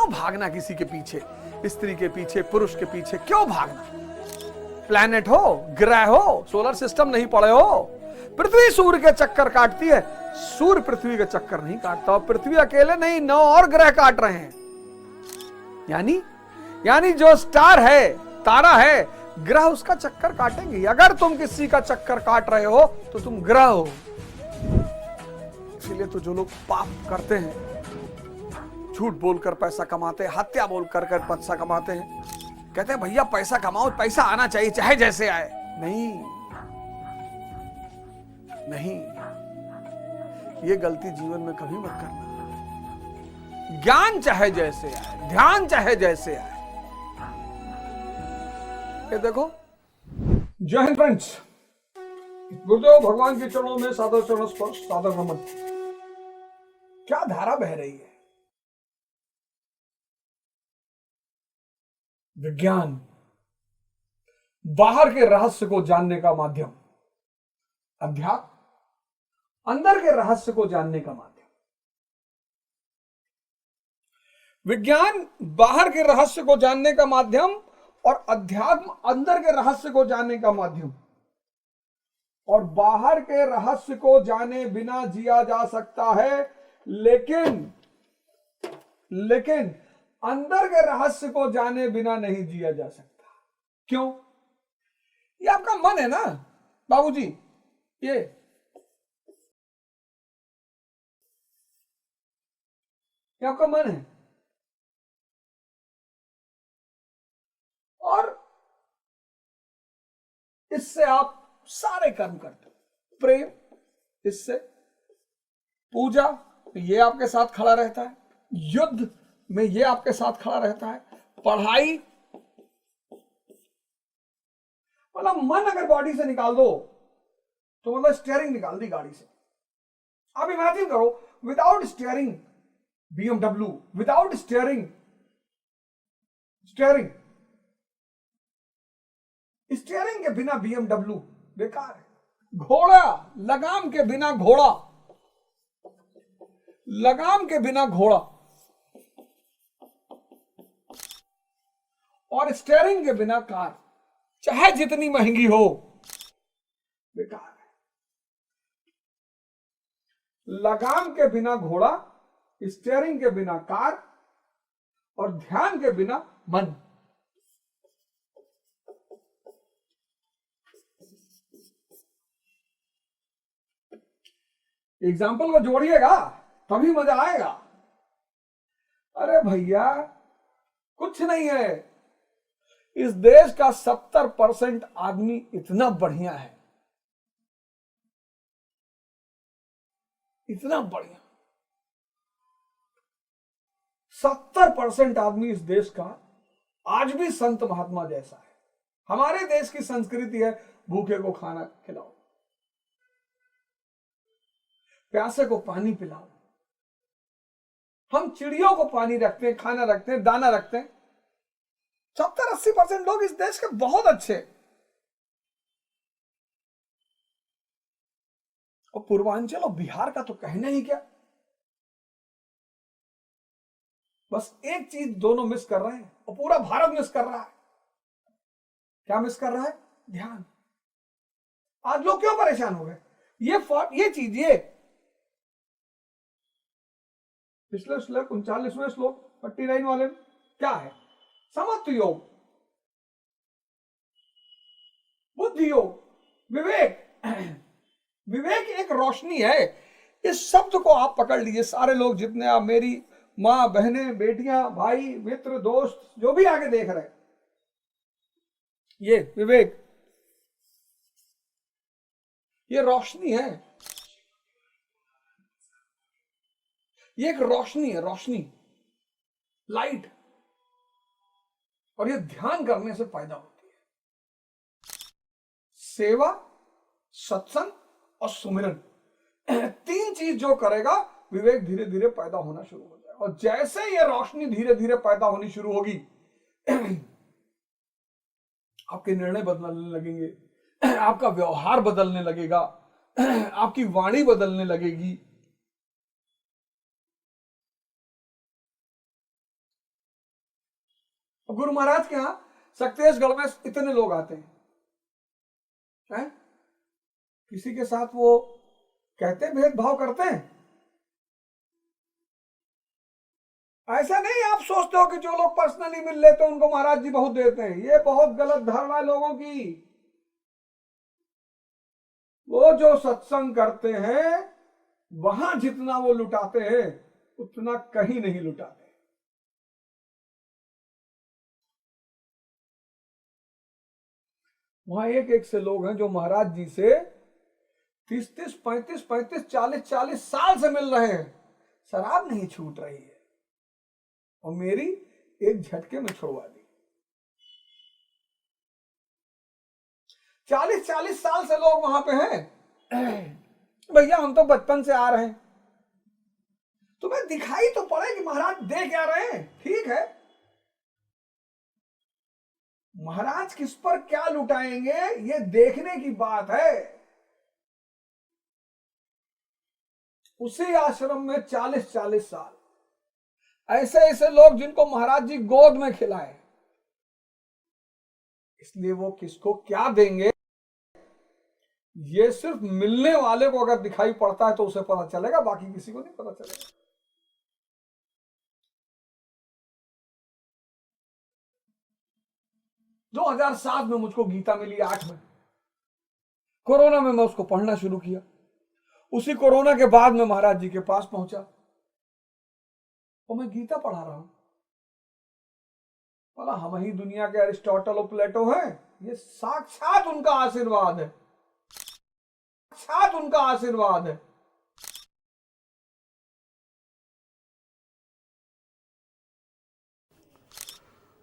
क्यों भागना किसी के पीछे, स्त्री के पीछे, पुरुष के पीछे क्यों भागना? प्लैनेट हो, ग्रह हो, सोलर सिस्टम नहीं पड़े हो। पृथ्वी सूर्य के चक्कर काटती है, सूर्य पृथ्वी के चक्कर नहीं काटता। और पृथ्वी अकेले नहीं, 9 और ग्रह काट रहे हैं। यानी जो स्टार है, तारा है, ग्रह उसका चक्कर काटेंगे। अगर तुम किसी का चक्कर काट रहे हो तो तुम ग्रह हो। इसीलिए तो जो लोग पाप करते हैं, झूठ बोलकर पैसा कमाते हैं, हत्या बोलकर पैसा कमाते हैं, कहते हैं भैया पैसा कमाओ, पैसा आना चाहिए चाहे जैसे आए। नहीं, ये गलती जीवन में कभी मत करना। ज्ञान चाहे जैसे आए, ध्यान चाहे जैसे आए। ये देखो, जय हिंद फ्रेंड्स, गुरुदेव भगवान के चरणों में सादर चरण स्पर्श, सादर नमन। क्या धारा बह रही है। विज्ञान बाहर के रहस्य को जानने का माध्यम, अध्यात्म अंदर के रहस्य को जानने का माध्यम। विज्ञान बाहर के रहस्य को जानने का माध्यम और अध्यात्म अंदर के रहस्य को जानने का माध्यम। और बाहर के रहस्य को जाने बिना जिया जा सकता है, लेकिन अंदर के रहस्य को जाने बिना नहीं जिया जा सकता। क्यों? ये आपका मन है ना बाबूजी, ये आपका मन है। और इससे आप सारे कर्म करते हो। प्रेम, इससे पूजा, ये आपके साथ खड़ा रहता है। युद्ध में ये आपके साथ खड़ा रहता है। पढ़ाई, मतलब मन अगर बॉडी से निकाल दो तो मतलब स्टीयरिंग निकाल दी गाड़ी से। आप इमेजिन करो, without steering BMW, without steering के बिना BMW बेकार है। घोड़ा, लगाम के बिना घोड़ा, लगाम के बिना घोड़ा, और स्टीयरिंग के बिना कार, चाहे जितनी महंगी हो, बेकार है। लगाम के बिना घोड़ा, स्टीयरिंग के बिना कार, और ध्यान के बिना मन। एग्जाम्पल को जोड़िएगा तभी मजा आएगा। अरे भैया कुछ नहीं है, इस देश का 70% आदमी इतना बढ़िया है, इतना बढ़िया। 70% आदमी इस देश का आज भी संत महात्मा जैसा है। हमारे देश की संस्कृति है भूखे को खाना खिलाओ, प्यासे को पानी पिलाओ। हम चिड़ियों को पानी रखते हैं, खाना रखते हैं, दाना रखते हैं। 70-80% लोग इस देश के बहुत अच्छे। और पूर्वांचल और बिहार का तो कहना ही क्या। बस एक चीज दोनों मिस कर रहे हैं और पूरा भारत मिस कर रहा है। क्या मिस कर रहा है? ध्यान। आज लोग क्यों परेशान हो गए? ये चीज, ये पिछले श्लोक 39वें श्लोक 49 वाले में क्या है? समत्व योग, बुद्धि योग, विवेक। विवेक एक रोशनी है। इस शब्द को आप पकड़ लीजिए, सारे लोग जितने आप, मेरी मां, बहनें, बेटियां, भाई, मित्र, दोस्त, जो भी आगे देख रहे हैं, ये विवेक, ये रोशनी है। ये एक रोशनी है, रोशनी, लाइट। और ये ध्यान करने से पैदा होती है। सेवा, सत्संग और सुमिरन, 3 चीज जो करेगा, विवेक धीरे धीरे पैदा होना शुरू हो जाएगा। और जैसे ये रोशनी धीरे धीरे पैदा होनी शुरू होगी, आपके निर्णय बदलने लगेंगे, आपका व्यवहार बदलने लगेगा, आपकी वाणी बदलने लगेगी। गुरु महाराज के यहां सक्तेशगढ़ में इतने लोग आते हैं, किसी के साथ वो कहते भेदभाव करते हैं? ऐसा नहीं आप सोचते हो कि जो लोग पर्सनली मिल लेते हैं उनको महाराज जी बहुत देते हैं। ये बहुत गलत धारणा है लोगों की। वो जो सत्संग करते हैं वहां जितना वो लुटाते हैं उतना कहीं नहीं लुटाते। वहां एक एक से लोग हैं जो महाराज जी से 30-30, 35-35, 40-40 साल से मिल रहे हैं, शराब नहीं छूट रही है, और मेरी एक झटके में छुड़वा दी। 40-40 साल से लोग वहां पे हैं। भैया हम तो बचपन से आ रहे हैं, तुम्हें दिखाई तो पड़े कि महाराज दे क्या रहे हैं। ठीक है, महाराज किस पर क्या लुटाएंगे ये देखने की बात है। उसी आश्रम में 40-40 साल ऐसे ऐसे लोग जिनको महाराज जी गोद में खिलाए, इसलिए वो किसको क्या देंगे ये सिर्फ मिलने वाले को अगर दिखाई पड़ता है तो उसे पता चलेगा, बाकी किसी को नहीं पता चलेगा। दो 2007 में मुझको गीता मिली, 8 में कोरोना में मैं उसको पढ़ना शुरू किया। उसी कोरोना के बाद में महाराज जी के पास पहुंचा और मैं गीता पढ़ा रहा हूं। बोला हम ही दुनिया के अरिस्टोटल और प्लेटो हैं, ये साक्षात उनका आशीर्वाद है, साक्षात उनका आशीर्वाद है।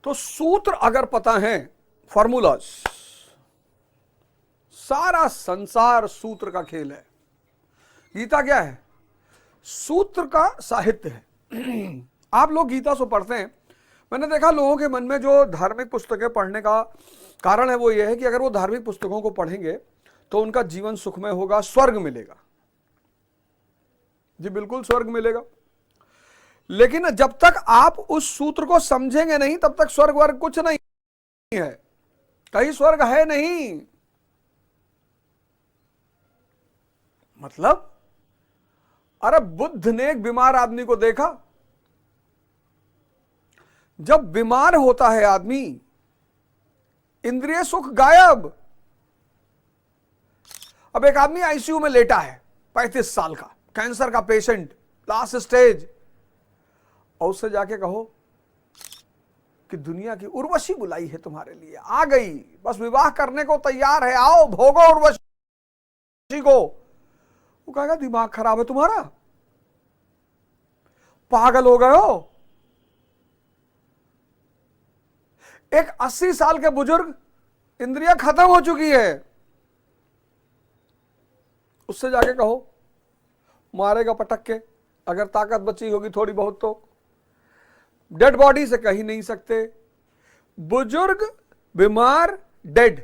तो सूत्र अगर पता है, फॉर्मूलाज, सारा संसार सूत्र का खेल है। गीता क्या है? सूत्र का साहित्य है। आप लोग गीता से पढ़ते हैं, मैंने देखा लोगों के मन में जो धार्मिक पुस्तकें पढ़ने का कारण है वो ये है कि अगर वो धार्मिक पुस्तकों को पढ़ेंगे तो उनका जीवन सुखमय होगा, स्वर्ग मिलेगा। जी बिल्कुल स्वर्ग मिलेगा, लेकिन जब तक आप उस सूत्र को समझेंगे नहीं तब तक स्वर्ग वर्ग कुछ नहीं है, कहीं स्वर्ग है नहीं। मतलब अरे बुद्ध ने एक बीमार आदमी को देखा, जब बीमार होता है आदमी इंद्रिय सुख गायब। अब एक आदमी आईसीयू में लेटा है, 35 साल का कैंसर का पेशेंट, लास्ट स्टेज, और उससे जाके कहो कि दुनिया की उर्वशी बुलाई है तुम्हारे लिए, आ गई, बस विवाह करने को तैयार है, आओ भोगो उर्वशी को। वो कहेगा दिमाग खराब है तुम्हारा, पागल हो गए हो। एक 80 साल के बुजुर्ग, इंद्रियां खत्म हो चुकी है, उससे जाके कहो मारेगा पटक के, अगर ताकत बची होगी थोड़ी बहुत तो, डेड बॉडी से कहीं नहीं सकते। बुजुर्ग, बीमार, डेड,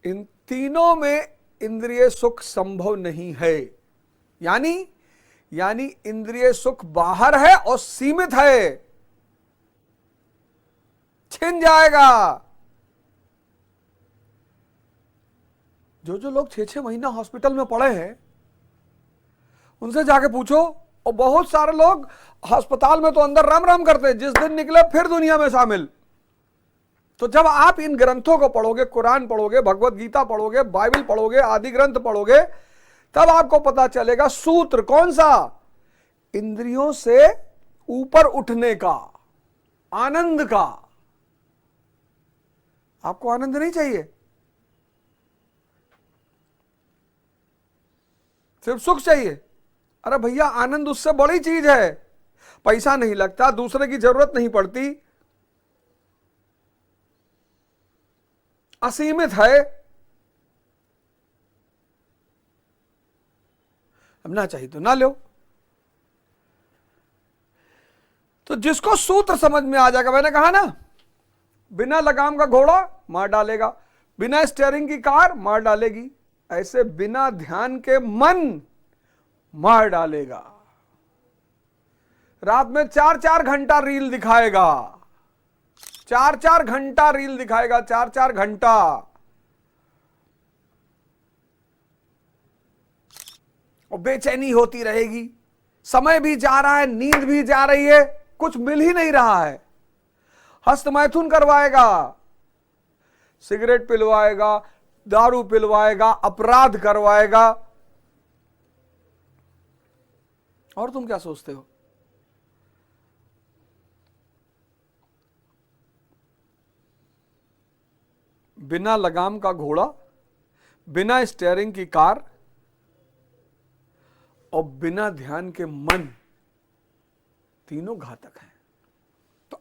इन तीनों में इंद्रिय सुख संभव नहीं है। यानी इंद्रिय सुख बाहर है और सीमित है, छिन जाएगा। जो लोग 6-6 महीना हॉस्पिटल में पड़े हैं उनसे जाके पूछो, और बहुत सारे लोग अस्पताल में तो अंदर राम राम करते हैं, जिस दिन निकले फिर दुनिया में शामिल। तो जब आप इन ग्रंथों को पढ़ोगे, कुरान पढ़ोगे, भगवत गीता पढ़ोगे, बाइबल पढ़ोगे, आदि ग्रंथ पढ़ोगे, तब आपको पता चलेगा सूत्र कौन सा, इंद्रियों से ऊपर उठने का, आनंद का। आपको आनंद नहीं चाहिए, सिर्फ सुख चाहिए। अरे भैया आनंद उससे बड़ी चीज है, पैसा नहीं लगता, दूसरे की जरूरत नहीं पड़ती, असीमित है, अब ना चाहिए तो ना लो। तो जिसको सूत्र समझ में आ जाएगा, मैंने कहा ना, बिना लगाम का घोड़ा मार डालेगा, बिना स्टीयरिंग की कार मार डालेगी, ऐसे बिना ध्यान के मन मार डालेगा। रात में 4-4 घंटा रील दिखाएगा, 4-4 घंटा रील दिखाएगा, 4-4 घंटा। और बेचैनी होती रहेगी, समय भी जा रहा है, नींद भी जा रही है, कुछ मिल ही नहीं रहा है। हस्तमैथुन करवाएगा, सिगरेट पिलवाएगा, दारू पिलवाएगा, अपराध करवाएगा। और तुम क्या सोचते हो? बिना लगाम का घोड़ा, बिना स्टीयरिंग की कार और बिना ध्यान के मन, तीनों घातक हैं।